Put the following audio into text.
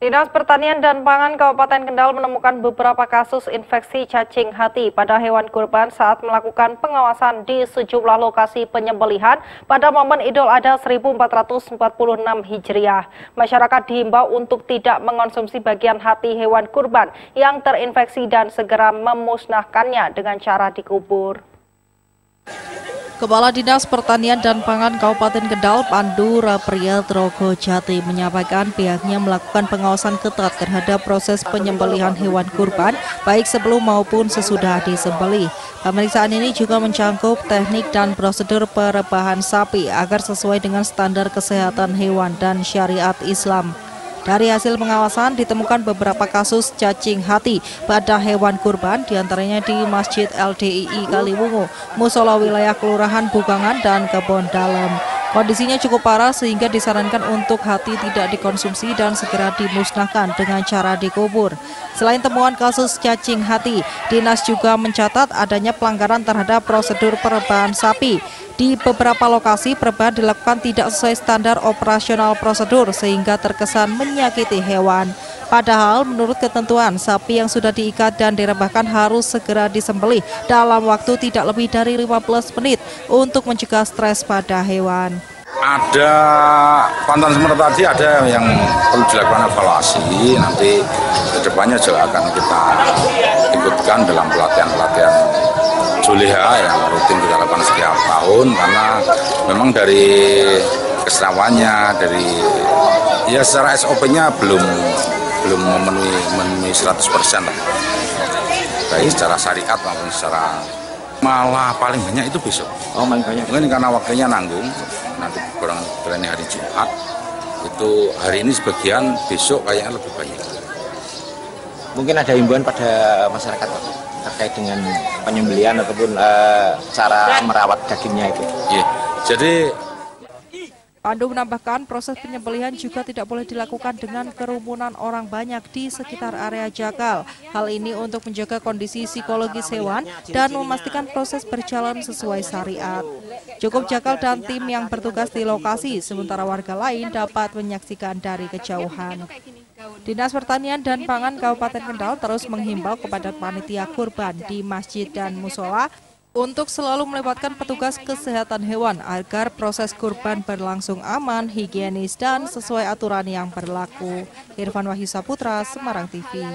Dinas Pertanian dan Pangan Kabupaten Kendal menemukan beberapa kasus infeksi cacing hati pada hewan kurban saat melakukan pengawasan di sejumlah lokasi penyembelihan pada momen Idul Adha 1446 Hijriah. Masyarakat diimbau untuk tidak mengonsumsi bagian hati hewan kurban yang terinfeksi dan segera memusnahkannya dengan cara dikubur. Kepala Dinas Pertanian dan Pangan Kabupaten Kendal, Pandu Rapriyatrogo Jati, menyampaikan pihaknya melakukan pengawasan ketat terhadap proses penyembelihan hewan kurban, baik sebelum maupun sesudah disembelih. Pemeriksaan ini juga mencangkup teknik dan prosedur perebahan sapi agar sesuai dengan standar kesehatan hewan dan syariat Islam. Dari hasil pengawasan ditemukan beberapa kasus cacing hati pada hewan kurban, diantaranya di Masjid LDII Kaliwungu, Musola wilayah Kelurahan Bukangan dan Kebon Dalam. Kondisinya cukup parah sehingga disarankan untuk hati tidak dikonsumsi dan segera dimusnahkan dengan cara dikubur. Selain temuan kasus cacing hati, Dinas juga mencatat adanya pelanggaran terhadap prosedur perebahan sapi. Di beberapa lokasi perebahan dilakukan tidak sesuai standar operasional prosedur sehingga terkesan menyakiti hewan. Padahal menurut ketentuan, sapi yang sudah diikat dan direbahkan harus segera disembelih dalam waktu tidak lebih dari 15 menit untuk mencegah stres pada hewan. Ada pantauan sementara tadi ada yang perlu dilakukan evaluasi, nanti kedepannya juga akan kita ikutkan dalam pelatihan-pelatihan Juleha yang rutin kita lakukan setiap tahun, karena memang dari keserawannya, dari ya secara SOP-nya belum memenuhi 100% lah, baik secara syariat maupun secara, malah paling banyak itu besok. Oh, paling banyak. Mungkin karena waktunya nanggung, nanti kurang berani hari Jumat, itu hari ini sebagian, besok kayaknya lebih banyak. Mungkin ada himbauan pada masyarakat terkait dengan penyembelihan ataupun cara merawat dagingnya itu. Iya, jadi Pandu menambahkan proses penyembelihan juga tidak boleh dilakukan dengan kerumunan orang banyak di sekitar area jakal. Hal ini untuk menjaga kondisi psikologis hewan dan memastikan proses berjalan sesuai syariat. Cukup jakal dan tim yang bertugas di lokasi, sementara warga lain dapat menyaksikan dari kejauhan. Dinas Pertanian dan Pangan Kabupaten Kendal terus menghimbau kepada panitia kurban di masjid dan musola untuk selalu melibatkan petugas kesehatan hewan agar proses kurban berlangsung aman, higienis, dan sesuai aturan yang berlaku. Irfan Wahyu Saputra, Semarang TV.